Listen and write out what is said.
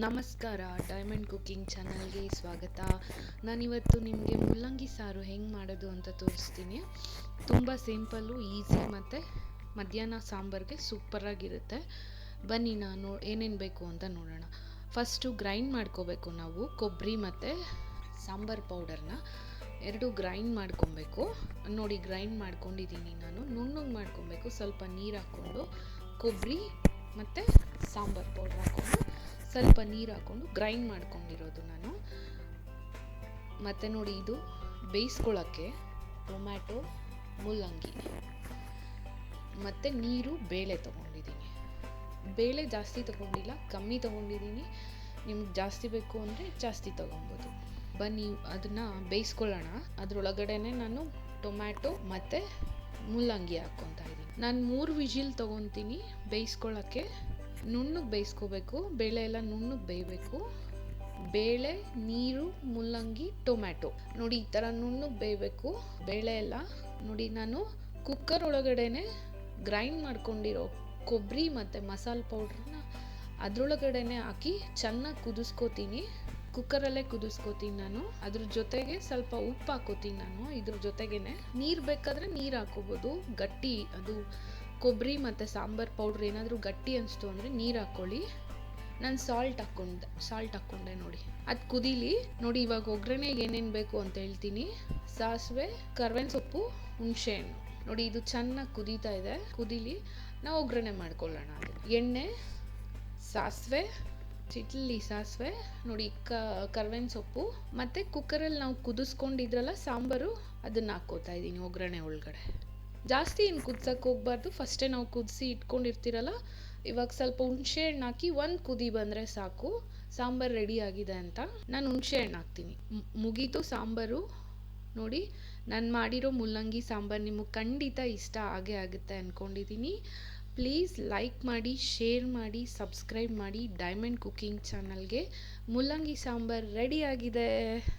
ನಮಸ್ಕಾರ, diamond cooking ಚಾನಲ್ಗೆ ಸ್ವಾಗತ. ನಾನಿವತ್ತು ನಿಮಗೆ ಮುಲ್ಲಂಗಿ ಸಾರು ಹೆಂಗೆ ಮಾಡೋದು ಅಂತ ತೋರಿಸ್ತೀನಿ. ತುಂಬ ಸಿಂಪಲ್ಲು, ಈಸಿ ಮತ್ತು ಮಧ್ಯಾಹ್ನ ಸಾಂಬಾರಿಗೆ ಸೂಪರಾಗಿರುತ್ತೆ. ಬನ್ನಿ ನಾನು ಏನೇನು ಬೇಕು ಅಂತ ನೋಡೋಣ. ಫಸ್ಟು ಗ್ರೈಂಡ್ ಮಾಡ್ಕೋಬೇಕು ನಾವು ಕೊಬ್ಬರಿ ಮತ್ತು ಸಾಂಬಾರು ಪೌಡರ್ನ ಎರಡು ಗ್ರೈಂಡ್ ಮಾಡ್ಕೊಬೇಕು. ನೋಡಿ, ಗ್ರೈಂಡ್ ಮಾಡ್ಕೊಂಡಿದ್ದೀನಿ ನಾನು. ನುಣ್ಣಗೆ ಮಾಡ್ಕೊಬೇಕು. ಸ್ವಲ್ಪ ನೀರು ಹಾಕ್ಕೊಂಡು ಕೊಬ್ಬರಿ ಮತ್ತು ಸಾಂಬಾರು ಪೌಡರ್ ಹಾಕ್ಕೊಂಡು ಸ್ವಲ್ಪ ನೀರು ಹಾಕ್ಕೊಂಡು ಗ್ರೈಂಡ್ ಮಾಡ್ಕೊಂಡಿರೋದು ನಾನು. ಮತ್ತು ನೋಡಿ, ಇದು ಬೇಯಿಸ್ಕೊಳ್ಳೋಕ್ಕೆ ಟೊಮ್ಯಾಟೊ, ಮೂಲಂಗಿ ಮತ್ತು ನೀರು, ಬೇಳೆ ತೊಗೊಂಡಿದ್ದೀನಿ. ಬೇಳೆ ಜಾಸ್ತಿ ತೊಗೊಂಡಿಲ್ಲ, ಕಮ್ಮಿ ತೊಗೊಂಡಿದ್ದೀನಿ. ನಿಮ್ಗೆ ಜಾಸ್ತಿ ಬೇಕು ಅಂದರೆ ಜಾಸ್ತಿ ತೊಗೊಬೋದು. ಬನ್ನಿ ಅದನ್ನು ಬೇಯಿಸ್ಕೊಳ್ಳೋಣ. ಅದರೊಳಗಡೆನೆ ನಾನು ಟೊಮ್ಯಾಟೊ ಮತ್ತು ಮೂಲಂಗಿ ಹಾಕ್ಕೊತಾ ಇದ್ದೀನಿ. ನಾನು 3 ವಿಜಿಲ್ ತೊಗೊತೀನಿ ಬೇಯಿಸ್ಕೊಳ್ಳೋಕ್ಕೆ. ನುಣ್ಣಗೆ ಬೇಯಿಸ್ಕೋಬೇಕು. ಬೇಳೆ ಎಲ್ಲ ನುಣ್ಣಗೆ ಬೇಯಬೇಕು. ಬೇಳೆ, ನೀರು, ಮೂಲಂಗಿ, ಟೊಮ್ಯಾಟೊ ನೋಡಿ ಈ ಥರ ನುಣ್ಣಗೆ ಬೇಯಬೇಕು ಬೇಳೆ ಎಲ್ಲ. ನೋಡಿ, ನಾನು ಕುಕ್ಕರ್ ಒಳಗಡೆನೆ ಗ್ರೈಂಡ್ ಮಾಡ್ಕೊಂಡಿರೋ ಕೊಬ್ಬರಿ ಮತ್ತು ಮಸಾಲೆ ಪೌಡ್ರನ್ನ ಅದರೊಳಗಡೆನೆ ಹಾಕಿ ಚೆನ್ನಾಗಿ ಕುದಿಸ್ಕೋತೀನಿ. ಕುಕ್ಕರಲ್ಲೇ ಕುದಿಸ್ಕೋತೀನಿ ನಾನು. ಅದ್ರ ಜೊತೆಗೆ ಸ್ವಲ್ಪ ಉಪ್ಪು ಹಾಕೋತೀನಿ ನಾನು. ಇದ್ರ ಜೊತೆಗೇನೆ ನೀರು ಬೇಕಾದರೆ ನೀರು ಹಾಕೋಬೋದು. ಗಟ್ಟಿ ಅದು ಕೊಬ್ಬರಿ ಮತ್ತು ಸಾಂಬಾರು ಪೌಡ್ರ್ ಏನಾದರೂ ಗಟ್ಟಿ ಅನಿಸ್ತು ಅಂದರೆ ನೀರು ಹಾಕ್ಕೊಳ್ಳಿ. ನಾನು ಸಾಲ್ಟ್ ಹಾಕ್ಕೊಂಡೆ ನೋಡಿ. ಅದು ಕುದೀಲಿ. ನೋಡಿ, ಇವಾಗ ಒಗ್ಗರಣೆಗೆ ಏನೇನು ಬೇಕು ಅಂತ ಹೇಳ್ತೀನಿ. ಸಾಸಿವೆ, ಕರ್ಬೇವಿನ ಸೊಪ್ಪು, ಹುಣಸೆಹಣ್ಣು. ನೋಡಿ, ಇದು ಚೆನ್ನಾಗಿ ಕುದೀತಾ ಇದೆ. ಕುದೀಲಿ, ನಾವು ಒಗ್ಗರಣೆ ಮಾಡ್ಕೊಳ್ಳೋಣ. ಅದು ಎಣ್ಣೆ, ಸಾಸಿವೆ, ಚಿಟ್ಲಿ ಸಾಸಿವೆ, ನೋಡಿ ಕರ್ಬೇವಿನ ಸೊಪ್ಪು ಮತ್ತು ಕುಕ್ಕರಲ್ಲಿ ನಾವು ಕುದಿಸ್ಕೊಂಡಿದ್ರಲ್ಲ ಸಾಂಬಾರು, ಅದನ್ನು ಹಾಕ್ಕೋತಾ ಇದ್ದೀನಿ ಒಗ್ಗರಣೆ ಒಳಗಡೆ. ಜಾಸ್ತಿ ಏನು ಕುದ್ಸಕ್ಕೆ ಹೋಗ್ಬಾರ್ದು. ಫಸ್ಟೇ ನಾವು ಕುದಿಸಿ ಇಟ್ಕೊಂಡಿರ್ತೀರಲ್ಲ, ಇವಾಗ ಸ್ವಲ್ಪ ಹುಣಸೆ ಹಣ್ಣು ಹಾಕಿ ಒಂದು ಕುದಿ ಬಂದರೆ ಸಾಕು, ಸಾಂಬಾರು ರೆಡಿ ಆಗಿದೆ ಅಂತ. ನಾನು ಹುಣಸೆ ಹಣ್ಣು ಹಾಕ್ತೀನಿ. ಮುಗೀತು ಸಾಂಬಾರು. ನೋಡಿ, ನಾನು ಮಾಡಿರೋ ಮೂಲಂಗಿ ಸಾಂಬಾರು ನಿಮಗೆ ಖಂಡಿತ ಇಷ್ಟ ಆಗೇ ಆಗುತ್ತೆ ಅಂದ್ಕೊಂಡಿದ್ದೀನಿ. ಪ್ಲೀಸ್ ಲೈಕ್ ಮಾಡಿ, ಶೇರ್ ಮಾಡಿ, ಸಬ್ಸ್ಕ್ರೈಬ್ ಮಾಡಿ ಡೈಮಂಡ್ ಕುಕಿಂಗ್ ಚಾನಲ್ಗೆ. ಮೂಲಂಗಿ ಸಾಂಬಾರು ರೆಡಿ ಆಗಿದೆ.